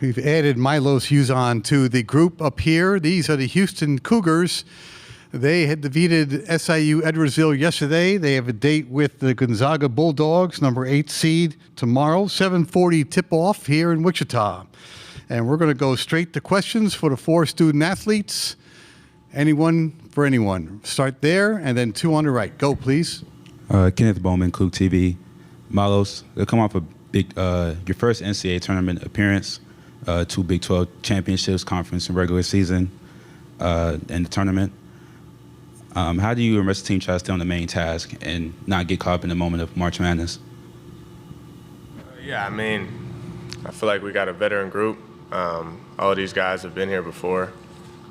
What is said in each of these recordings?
We've added Milos Uzan to the group up here. These are the Houston Cougars. They had defeated SIU Edwardsville yesterday. They have a date with the Gonzaga Bulldogs, number 8 seed, tomorrow, 7:40 tip-off here in Wichita. And we're going to go straight to questions for the 4 student athletes. Anyone for anyone. Start there, and then 2 on the right. Go, please. Kenneth Bowman, Coug TV. Milos, they come off a big, your first NCAA tournament appearance, 2 Big 12 championships, conference and regular season, and the tournament. How do you and the rest of the team try to stay on the main task and not get caught up in the moment of March Madness? Yeah, I mean, I feel like we got a veteran group. All of these guys have been here before.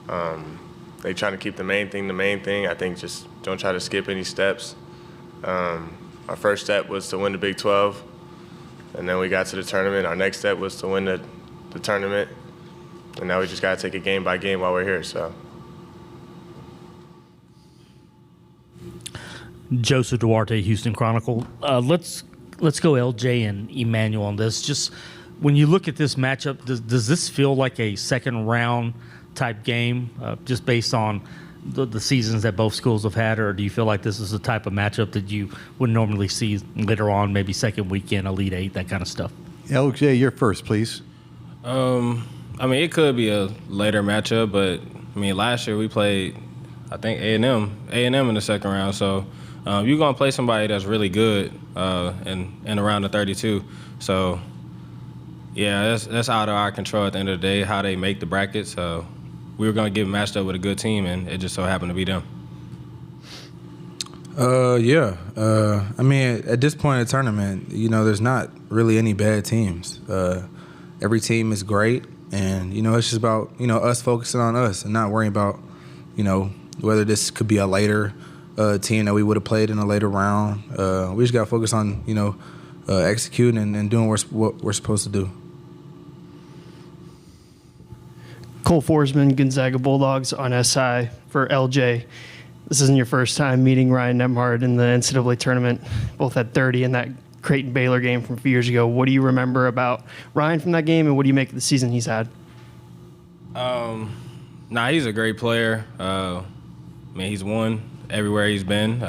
They trying to keep the main thing the main thing. I think just don't try to skip any steps. Our first step was to win the Big 12, and then we got to the tournament. Our next step was to win the tournament, and now we just got to take it game by game while we're here. So. Joseph Duarte, Houston Chronicle. Let's go LJ and Emmanuel on this. Just when you look at this matchup, does this feel like a second round type game, just based on the seasons that both schools have had, or do you feel like this is the type of matchup that you would normally see later on, maybe second weekend, Elite Eight, that kind of stuff? LJ, you're first, please. I mean, it could be a later matchup, but I mean, last year we played, I think A&M in the second round. So you're gonna play somebody that's really good in around the 32. So yeah, that's out of our control at the end of the day, how they make the brackets. We were gonna get matched up with a good team, and it just so happened to be them. I mean, at this point in the tournament, there's not really any bad teams. Every team is great, and it's just about us focusing on us and not worrying about whether this could be a later team that we would have played in a later round. We just got to focus on executing and doing what we're supposed to do. Cole Forsman, Gonzaga Bulldogs on SI for LJ. This isn't your first time meeting Ryan Nemhard in the NCAA tournament, both at 30 and that Creighton-Baylor game from a few years ago. What do you remember about Ryan from that game, and what do you make of the season he's had? He's a great player. He's won everywhere he's been.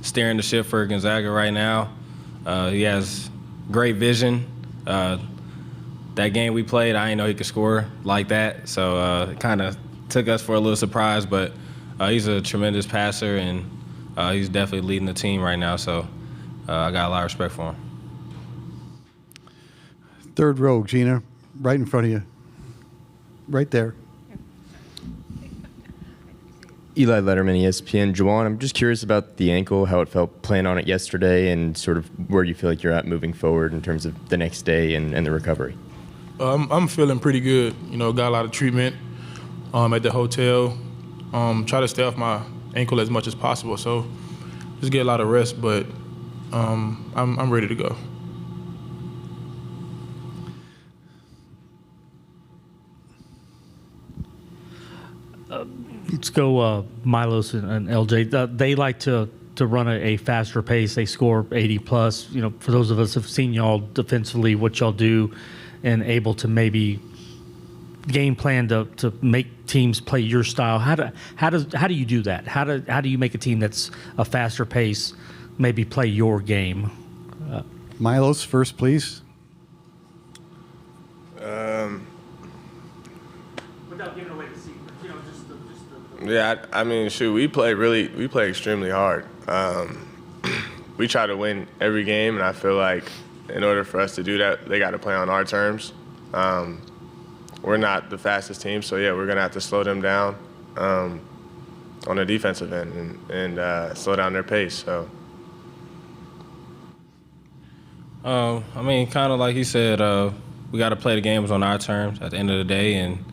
Steering the ship for Gonzaga right now. He has great vision. That game we played, I didn't know he could score like that, so it kind of took us for a little surprise, but he's a tremendous passer, and he's definitely leading the team right now, so I got a lot of respect for him. Third row, Gina, right in front of you. Right there. Eli Letterman, ESPN. Juwan, I'm just curious about the ankle, how it felt playing on it yesterday, and sort of where you feel like you're at moving forward in terms of the next day and the recovery. I'm feeling pretty good. Got a lot of treatment at the hotel. Try to stay off my ankle as much as possible. So just get a lot of rest, but I'm ready to go. Let's go Milos and LJ. They like to run a faster pace. They score 80 plus. For those of us who've seen y'all defensively, what y'all do, and able to maybe game plan to make teams play your style. How do you do that? How do you make a team that's a faster pace maybe play your game? Milos first, please. Without giving away the secret, Yeah, I mean, we play extremely hard. We try to win every game, and I feel like in order for us to do that, they got to play on our terms. We're not the fastest team, so yeah, we're gonna have to slow them down on the defensive end and slow down their pace. So. Kind of like he said, we got to play the games on our terms at the end of the day, and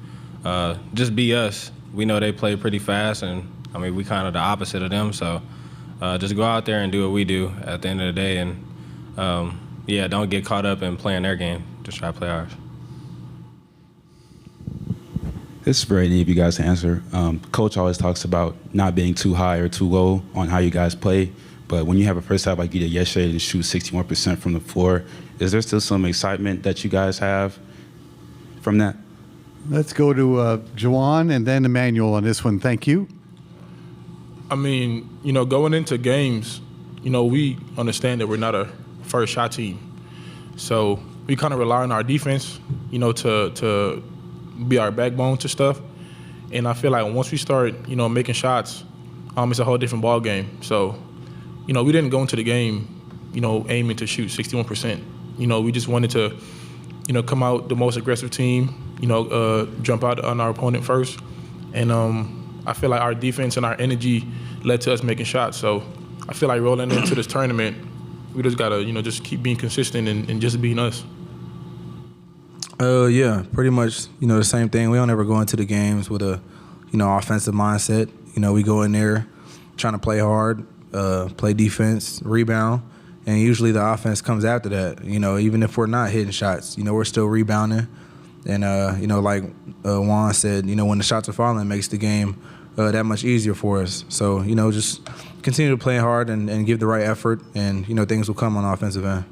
just be us. We know they play pretty fast, and we kind of the opposite of them. So just go out there and do what we do at the end of the day, and don't get caught up in playing their game. Just try to play ours. This is very neat of you guys to answer. Coach always talks about not being too high or too low on how you guys play. But when you have a first half like you did yesterday and shoot 61% from the floor, is there still some excitement that you guys have from that? Let's go to Juwan and then Emmanuel on this one. Thank you. I mean, going into games, we understand that we're not a first shot team. So we kind of rely on our defense, to be our backbone to stuff. And I feel like once we start, making shots, it's a whole different ball game. So, we didn't go into the game, aiming to shoot 61%. We just wanted to, come out the most aggressive team, jump out on our opponent first. And I feel like our defense and our energy led to us making shots. So I feel like rolling into this tournament, we just gotta, just keep being consistent and just being us. Yeah, pretty much, the same thing. We don't ever go into the games with a, offensive mindset. We go in there trying to play hard, play defense, rebound, and usually the offense comes after that. Even if we're not hitting shots, we're still rebounding. And, like Juan said, when the shots are falling, it makes the game that much easier for us. So, just continue to play hard and give the right effort, and, things will come on the offensive end.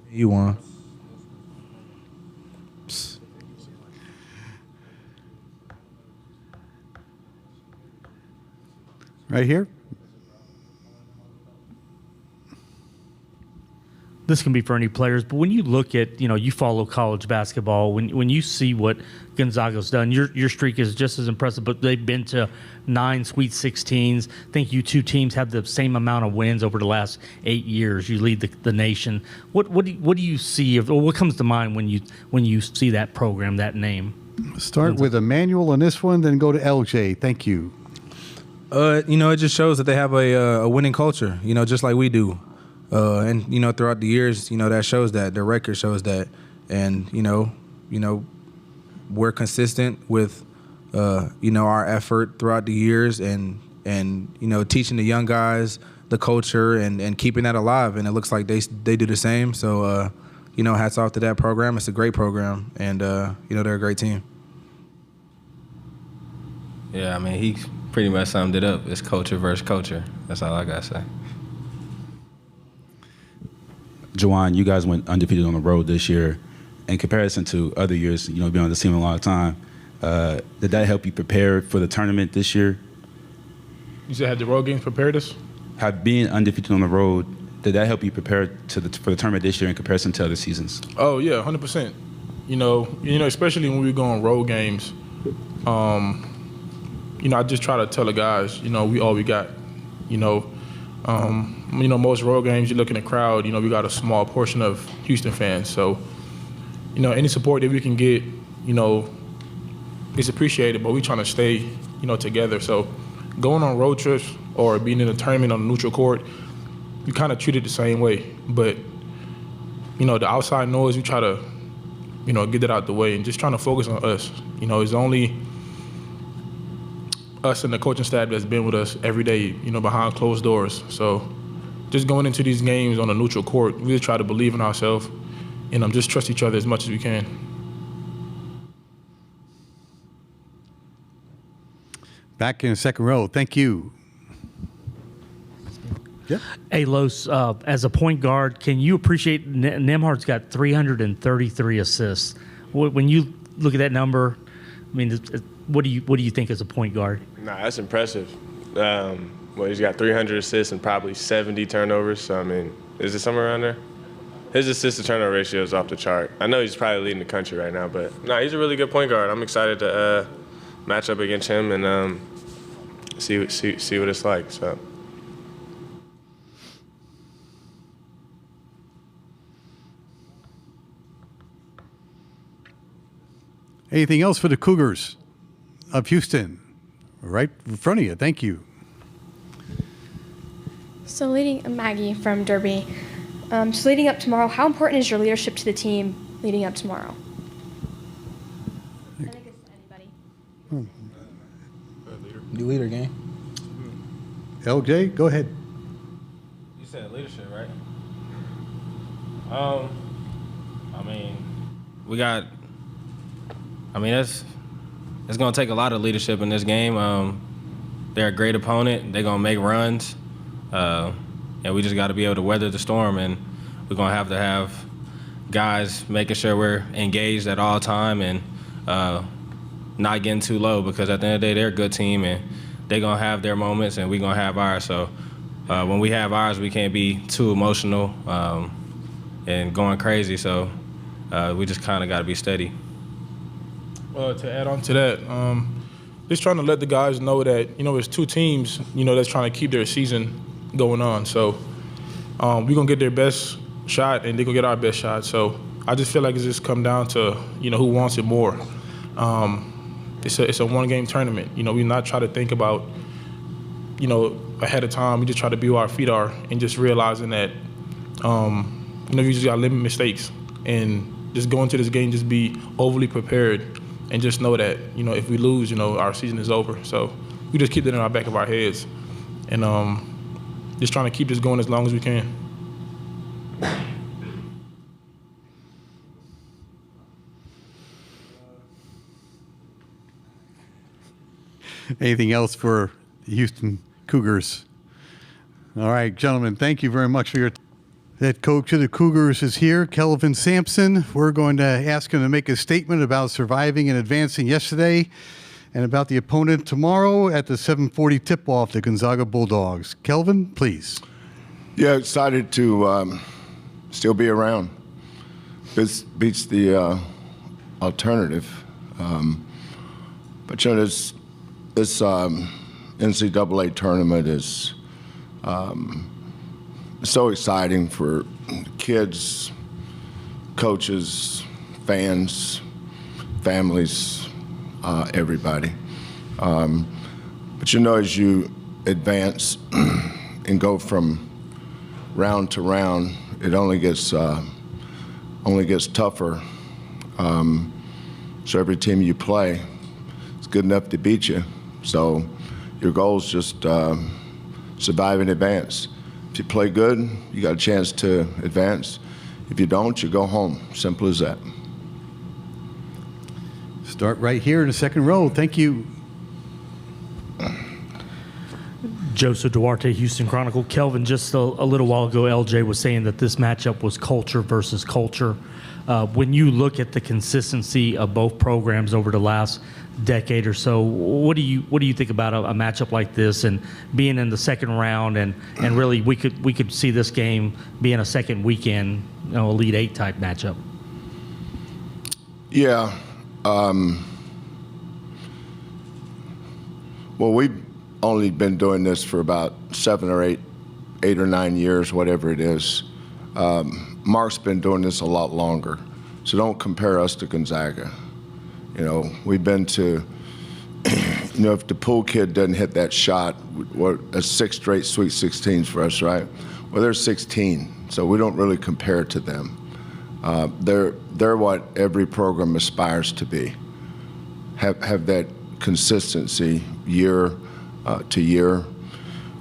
You won. Right here. This can be for any players, but when you look at, you follow college basketball, when you see what Gonzaga's done, your streak is just as impressive, but they've been to 9 Sweet 16s. I think you two teams have the same amount of wins over the last 8 years. You lead the nation. What do you see, or what comes to mind when you see that program, that name? Start with Emmanuel on this one, then go to LJ. Thank you. It just shows that they have a winning culture, just like we do. And, throughout the years, that shows that. Their record shows that. And, we're consistent with, our effort throughout the years and teaching the young guys the culture and keeping that alive. And it looks like they do the same. So, hats off to that program. It's a great program. And, they're a great team. Yeah, he pretty much summed it up. It's culture versus culture. That's all I got to say. Juwan, you guys went undefeated on the road this year. In comparison to other years, being on the team a long time, did that help you prepare for the tournament this year? You said had the road games prepared us? Being undefeated on the road, did that help you prepare for the tournament this year in comparison to other seasons? Oh yeah, 100%. Especially when we go on road games. I just try to tell the guys, we all we got. Most road games, you look in the crowd, we got a small portion of Houston fans. So, any support that we can get, is appreciated, but we trying to stay, together. So going on road trips or being in a tournament on a neutral court, you kind of treat it the same way. But, the outside noise, we try to, get it out the way and just trying to focus on us. It's only us and the coaching staff that's been with us every day, behind closed doors. So just going into these games on a neutral court, we just try to believe in ourselves and just trust each other as much as we can. Back in the second row. Thank you. Yeah. Hey, Los, as a point guard, can you appreciate Nembhard's got 333 assists? When you look at that number, what do you think as a point guard? Nah, that's impressive. He's got 300 assists and probably 70 turnovers. So, is it somewhere around there? His assist-to-turnover ratio is off the chart. I know he's probably leading the country right now, but he's a really good point guard. I'm excited to match up against him and see what it's like. So. Anything else for the Cougars of Houston? Right in front of you. Thank you. So Maggie from Derby. Leading up tomorrow, how important is your leadership to the team leading up tomorrow? I think it's anybody. You leader game. LJ, go ahead. You said leadership, right? We got. It's going to take a lot of leadership in this game. They're a great opponent. They're going to make runs. and we just got to be able to weather the storm. And we're gonna have to have guys making sure we're engaged at all time and not getting too low, because at the end of the day, they're a good team and they're gonna have their moments and we're gonna have ours. So when we have ours, we can't be too emotional and going crazy. So we just kind of got to be steady. To add on to that, just trying to let the guys know that, it's two teams, that's trying to keep their season going on. So we're going to get their best shot and they're going to get our best shot. So I just feel like it's just come down to, who wants it more. It's a one-game tournament. We're not trying to think about, ahead of time. We just try to be where our feet are and just realizing that, you just got to limit mistakes and just go into this game, just be overly prepared and just know that, if we lose, our season is over. So we just keep that in our back of our heads and just trying to keep this going as long as we can. Anything else for the Houston Cougars? All right, gentlemen, thank you very much for your time. Head coach of the Cougars is here, Kelvin Sampson. We're going to ask him to make a statement about surviving and advancing yesterday and about the opponent tomorrow at the 7:40 tip-off, the Gonzaga Bulldogs. Kelvin, please. Yeah, excited to still be around. Beats the alternative. But this NCAA tournament is so exciting for kids, coaches, fans, families, everybody. But as you advance and go from round to round, it only gets tougher. So every team you play is good enough to beat you. So your goal is just survive and advance. If you play good, you got a chance to advance. If you don't, you go home. Simple as that. Start right here in the second row. Thank you. Joseph Duarte, Houston Chronicle. Kelvin, just a little while ago, LJ was saying that this matchup was culture versus culture. When you look at the consistency of both programs over the last decade or so, what do you think about a matchup like this and being in the second round and really we could see this game being a second weekend, Elite Eight type matchup? Yeah. Well, we've only been doing this for about 7 or 8 or 9 years, whatever it is. Mark's been doing this a lot longer, so don't compare us to Gonzaga. We've been to, if the pool kid doesn't hit that shot, that's 6 straight Sweet 16s for us, right? Well, they're 16, so we don't really compare to them. They're what every program aspires to be. Have that consistency year to year.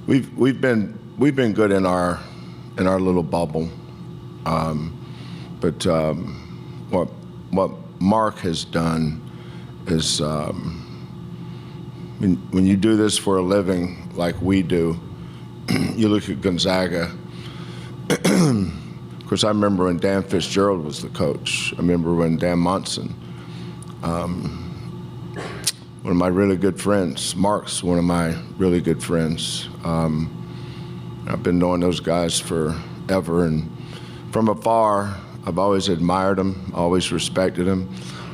We've been good in our little bubble, but what Mark has done is when you do this for a living like we do, you look at Gonzaga. Of course, I remember when Dan Fitzgerald was the coach. I remember when Dan Monson, one of my really good friends, Mark's one of my really good friends. I've been knowing those guys forever, and from afar, I've always admired them, always respected them,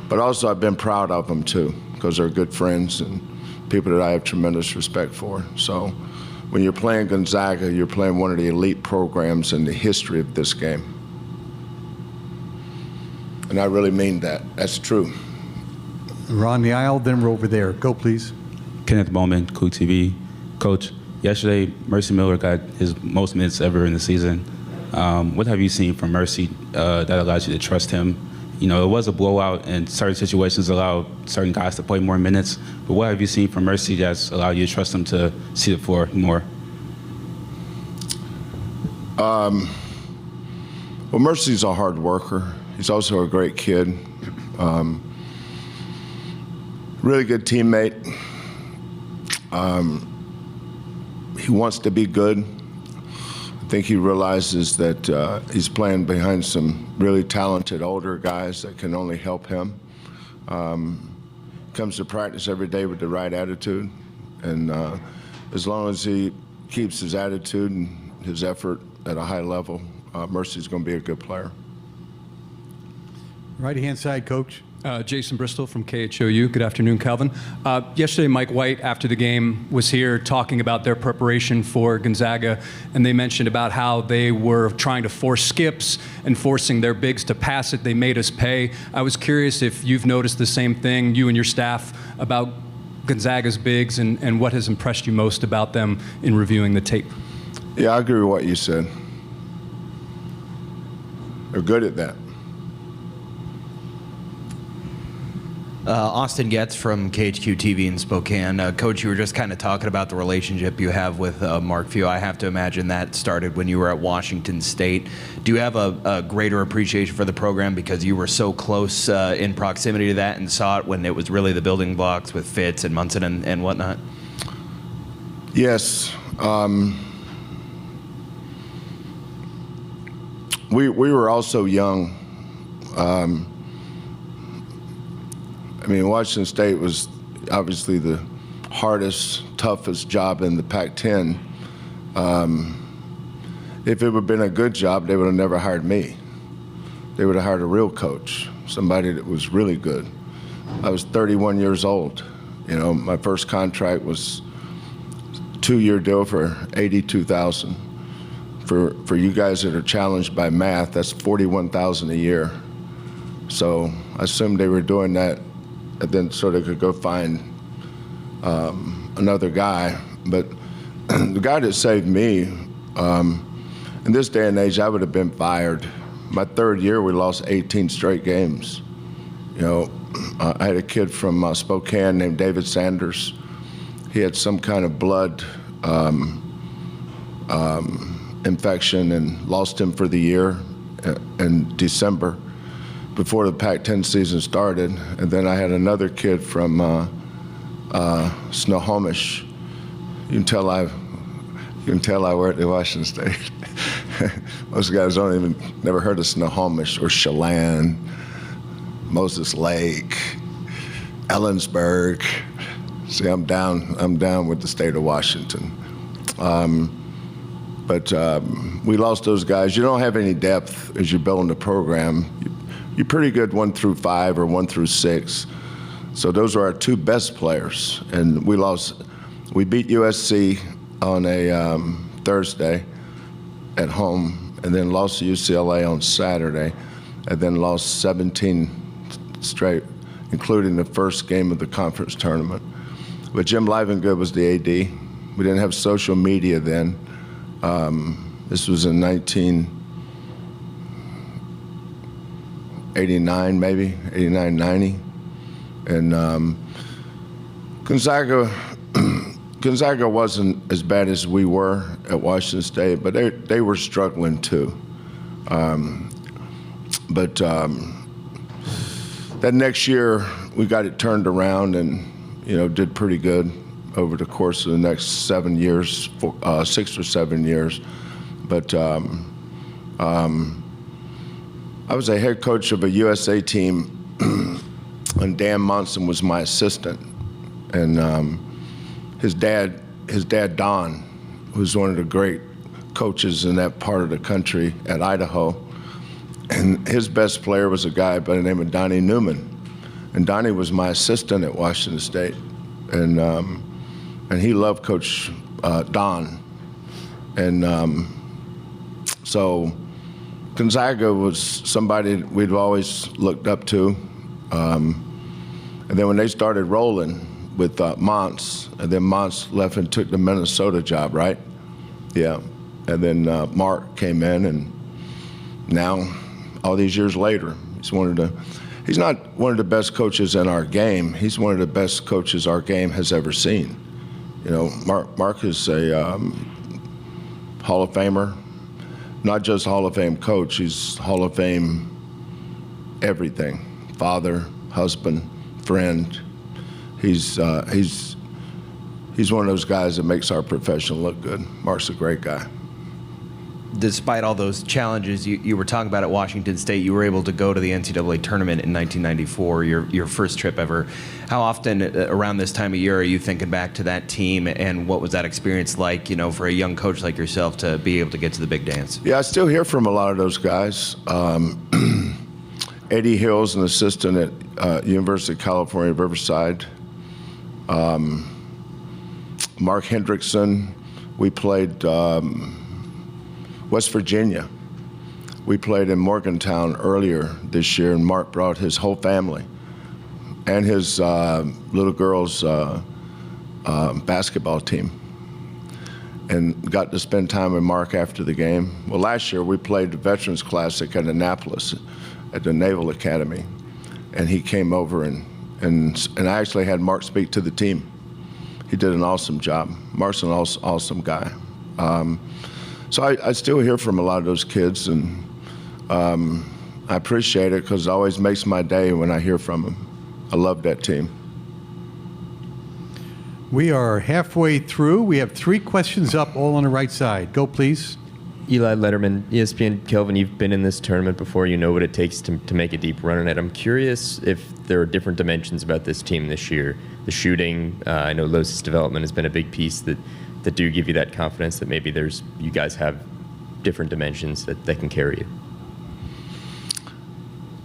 but also I've been proud of them too, because they're good friends and people that I have tremendous respect for. So when you're playing Gonzaga, you're playing one of the elite programs in the history of this game. And I really mean that. That's true. We're on the aisle, then we're over there. Go, please. Kenneth Bowman, Coug TV. Coach, yesterday, Mercy Miller got his most minutes ever in the season. What have you seen from Mercy that allows you to trust him? It was a blowout, and certain situations allow certain guys to play more minutes. But what have you seen from Mercy that's allowed you to trust him to see the floor more? Well, Mercy's a hard worker. He's also a great kid. Really good teammate. He wants to be good. I think he realizes that he's playing behind some really talented older guys that can only help him. Comes to practice every day with the right attitude, and as long as he keeps his attitude and his effort at a high level, Mercy's going to be a good player. Right-hand side, Coach. Jason Bristol from KHOU. Good afternoon, Kelvin. Yesterday, Mike White, after the game, was here talking about their preparation for Gonzaga, and they mentioned about how they were trying to force skips and forcing their bigs to pass it. They made us pay. I was curious if you've noticed the same thing, you and your staff, about Gonzaga's bigs and what has impressed you most about them in reviewing the tape. Yeah, I agree with what you said. They're good at that. Austin Getz from KHQ TV in Spokane. Coach, you were just kind of talking about the relationship you have with Mark Few. I have to imagine that started when you were at Washington State. Do you have a greater appreciation for the program because you were so close in proximity to that and saw it when it was really the building blocks with Fitz and Munson and whatnot? Yes. We were also young. I mean, Washington State was obviously the hardest, toughest job in the Pac-10. If it would have been a good job, they would have never hired me. They would have hired a real coach, somebody that was really good. I was 31 years old. You know, my first contract was a 2-year deal for $82,000. For you guys that are challenged by math, that's $41,000 a year. So I assumed they were doing that and then so they could go find another guy. But the guy that saved me, in this day and age, I would have been fired. My third year, we lost 18 straight games. You know, I had a kid from Spokane named David Sanders. He had some kind of blood infection and lost him for the year in December, before the Pac-10 season started. And then I had another kid from Snohomish. You can tell I worked at Washington State. Most guys never heard of Snohomish or Chelan, Moses Lake, Ellensburg. See, I'm down with the state of Washington. But we lost those guys. You don't have any depth as you're building the program. You're pretty good 1 through 5 or 1 through 6. So those are our 2 best players. And we beat USC on a Thursday at home, and then lost to UCLA on Saturday, and then lost 17 straight, including the first game of the conference tournament. But Jim Livengood was the AD. We didn't have social media then. This was in 1989, maybe, 89, 90. And Gonzaga wasn't as bad as we were at Washington State, but they were struggling too. But that next year, we got it turned around and, you know, did pretty good over the course of the next 7 years, 6 or 7 years. But I was a head coach of a USA team, and Dan Monson was my assistant. And his dad, Don, who's one of the great coaches in that part of the country at Idaho, and his best player was a guy by the name of Donnie Newman. And Donnie was my assistant at Washington State. And he loved Coach Don. And so Gonzaga was somebody we'd always looked up to. And then when they started rolling with Mons, and then Mons left and took the Minnesota job, right? Yeah. And then Mark came in, and now, all these years later, he's not one of the best coaches in our game. He's one of the best coaches our game has ever seen. You know, Mark is a Hall of Famer, not just Hall of Fame coach. He's Hall of Fame everything: father, husband, friend. He's one of those guys that makes our profession look good. Mark's a great guy. despite all those challenges you were talking about at Washington State, you were able to go to the NCAA tournament in 1994, your first trip ever. How often around this time of year are you thinking back to that team, and what was that experience like, for a young coach like yourself to be able to get to the big dance? Yeah, I still hear from a lot of those guys. Eddie Hill's an assistant at University of California, Riverside. Mark Hendrickson, we played West Virginia. We played in Morgantown earlier this year, and Mark brought his whole family and his little girl's basketball team, and got to spend time with Mark after the game. Well, last year we played the Veterans Classic at Annapolis at the Naval Academy, and he came over and I actually had Mark speak to the team. He did an awesome job. Mark's an awesome guy. So I still hear from a lot of those kids, and I appreciate it because it always makes my day when I hear from them. I love that team. We are halfway through. We have 3 questions up, all on the right side. Go, please. Eli Letterman, ESPN. Kelvin, you've been in this tournament before. You know what it takes to make a deep run in it. I'm curious if there are different dimensions about this team this year. The shooting, I know Los' development has been a big piece that do give you that confidence that maybe you guys have different dimensions that can carry you.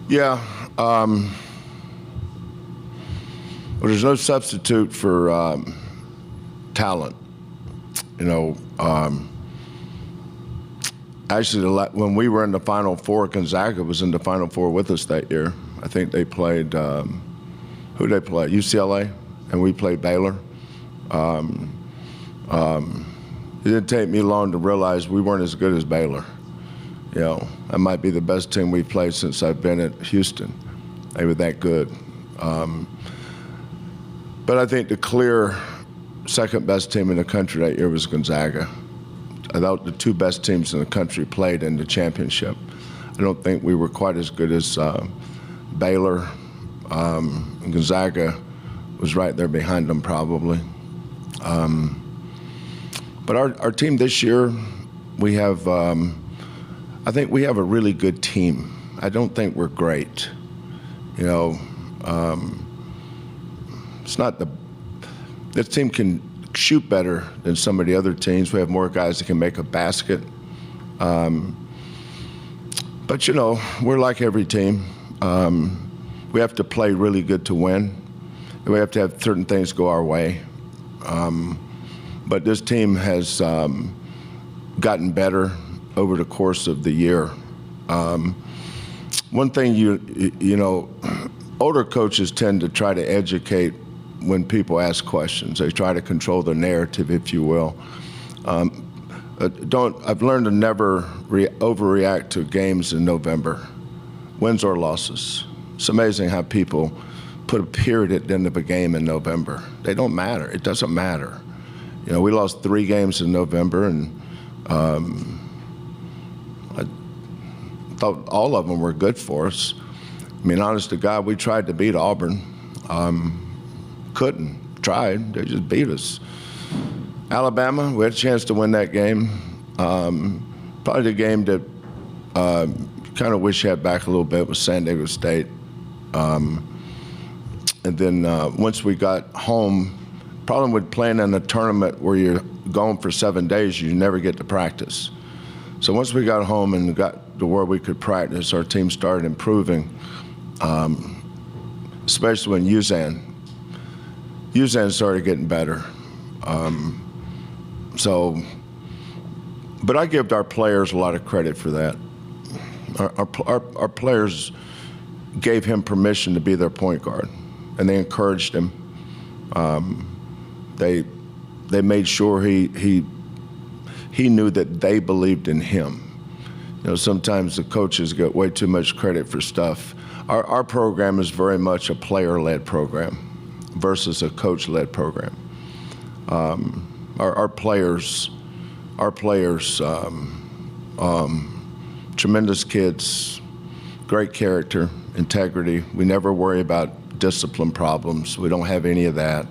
Yeah. Well, there's no substitute for talent. Actually, when we were in the Final Four, Gonzaga was in the Final Four with us that year. I think they played, who they play? UCLA, and we played Baylor. It didn't take me long to realize we weren't as good as Baylor. That might be the best team we've played since I've been at Houston. They were that good. But I think the clear second best team in the country that year was Gonzaga. I thought the 2 best teams in the country played in the championship. I don't think we were quite as good as Baylor. And Gonzaga was right there behind them probably. But our team this year, we have, I think we have a really good team. I don't think we're great. It's not this team can shoot better than some of the other teams. We have more guys that can make a basket. But we're like every team. We have to play really good to win. And we have to have certain things go our way. But this team has gotten better over the course of the year. One thing older coaches tend to try to educate when people ask questions. They try to control the narrative, if you will. I've learned to never overreact to games in November, wins or losses. It's amazing how people put a period at the end of a game in November. They don't matter. It doesn't matter. We lost 3 games in November, and I thought all of them were good for us. I mean, honest to God, we tried to beat Auburn. Tried. They just beat us. Alabama, we had a chance to win that game. Probably the game that kind of wish you had back a little bit was San Diego State. And then once we got home, problem with playing in a tournament where you're gone for 7 days, you never get to practice. So once we got home and got to where we could practice, our team started improving, especially when Uzan started getting better. But I give our players a lot of credit for that. Our players gave him permission to be their point guard, and they encouraged him. They made sure he knew that they believed in him. Sometimes the coaches get way too much credit for stuff. Our program is very much a player-led program versus a coach-led program. Our players, tremendous kids, great character, integrity. We never worry about discipline problems. We don't have any of that.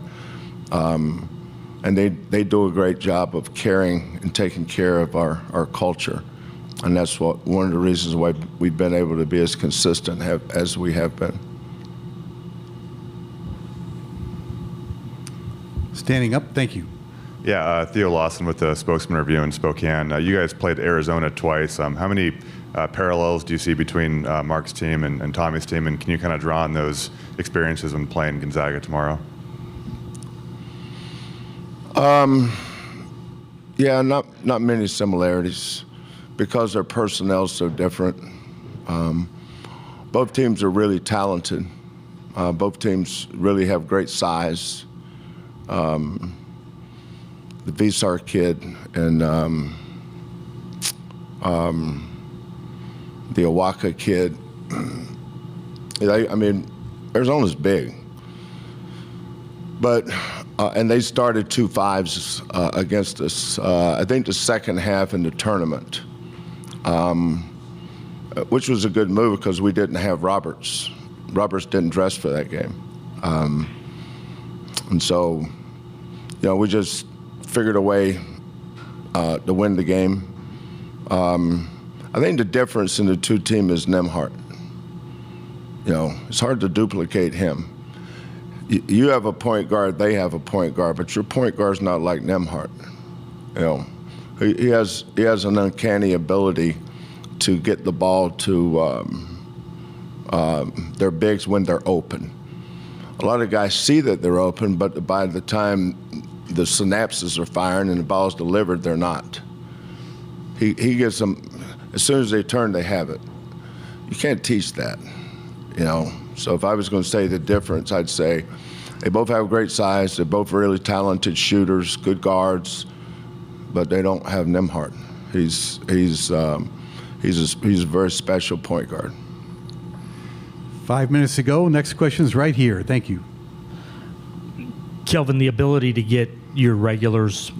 And they do a great job of caring and taking care of our culture. And that's one of the reasons why we've been able to be as consistent as we have been. Standing up, thank you. Yeah, Theo Lawson with the Spokesman Review in Spokane. You guys played Arizona twice. How many parallels do you see between Mark's team and Tommy's team, and can you kind of draw on those experiences when playing Gonzaga tomorrow? Yeah, not many similarities because their personnel's so different. Both teams are really talented. Both teams really have great size. The Visar kid and the Awaka kid. I mean, Arizona's big, but and they started 2-5s against us. I think the second half in the tournament, which was a good move because we didn't have Roberts. Roberts didn't dress for that game, and so we just figured a way to win the game. I think the difference in the two teams is Nembhard. It's hard to duplicate him. You have a point guard, they have a point guard, but your point guard's not like Nembhard. He has an uncanny ability to get the ball to their bigs when they're open. A lot of guys see that they're open, but by the time the synapses are firing and the ball's delivered, they're not. He gives them, as soon as they turn, they have it. You can't teach that, So if I was going to say the difference, I'd say they both have great size. They're both really talented shooters, good guards, but they don't have Nembhard. He's a very special point guard. 5 minutes ago. Next question's right here. Thank you. Kelvin, the ability to get your regulars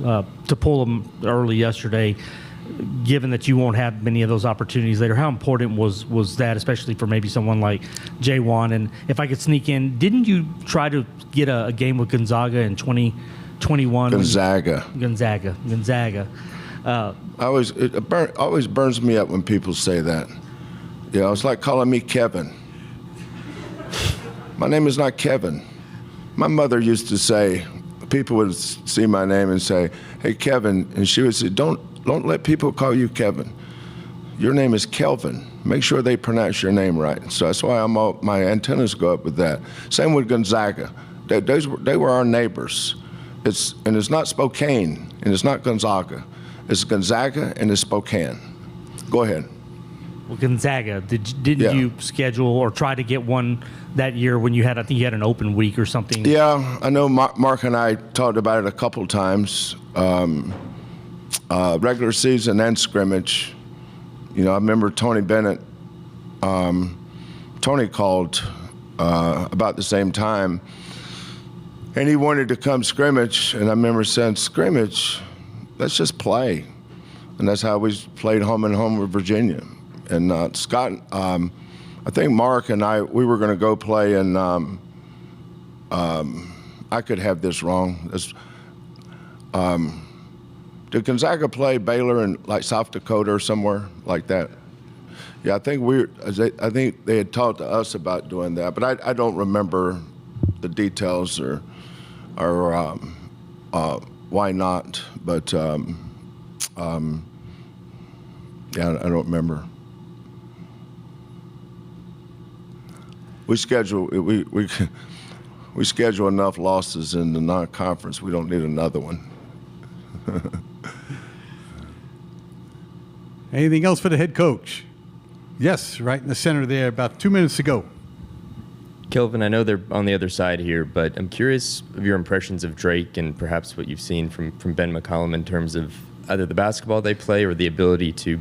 to pull them early yesterday, given that you won't have many of those opportunities later, how important was that, especially for maybe someone like J1? And if I could sneak in, didn't you try to get a game with Gonzaga in 2021? Gonzaga. It always burns me up when people say that. It's like calling me Kevin. My name is not Kevin. My mother used to say, people would see my name and say, "Hey, Kevin," and she would say, Don't let people call you Kevin. Your name is Kelvin. Make sure they pronounce your name right. So that's why my antennas go up with that. Same with Gonzaga. They were our neighbors. It's not Spokane, and it's not Gonzaga. It's Gonzaga and it's Spokane. Go ahead. Well, Gonzaga, didn't you schedule or try to get one that year when I think you had an open week or something? Yeah, I know Mark and I talked about it a couple times. Regular season and scrimmage. I remember Tony Bennett. Tony called about the same time, and he wanted to come scrimmage. And I remember saying, "Scrimmage, let's just play," and that's how we played home and home with Virginia. And Scott, I think Mark and we were going to go play, and I could have this wrong. Did Gonzaga play Baylor in like South Dakota or somewhere like that? Yeah, I think they had talked to us about doing that, but I don't remember the details or why not. But yeah, I don't remember. We schedule enough losses in the non-conference. We don't need another one. Anything else for the head coach? Yes, right in the center there, about 2 minutes ago. Kelvin, I know they're on the other side here, but I'm curious of your impressions of Drake and perhaps what you've seen from Ben McCollum in terms of either the basketball they play or the ability to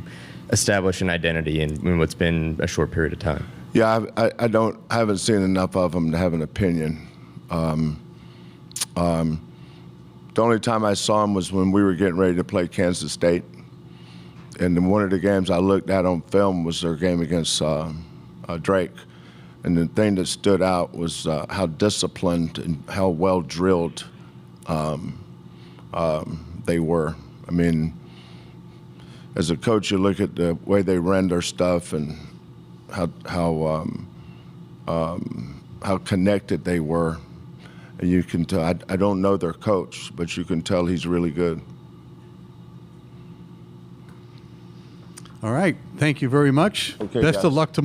establish an identity in what's been a short period of time. Yeah, I haven't seen enough of them to have an opinion. The only time I saw him was when we were getting ready to play Kansas State. And then one of the games I looked at on film was their game against Drake. And the thing that stood out was how disciplined and how well drilled they were. I mean, as a coach, you look at the way they ran their stuff and how connected they were. And you can tell, I don't know their coach, but you can tell he's really good. All right. Thank you very much. Okay, Best of guys. luck tomorrow.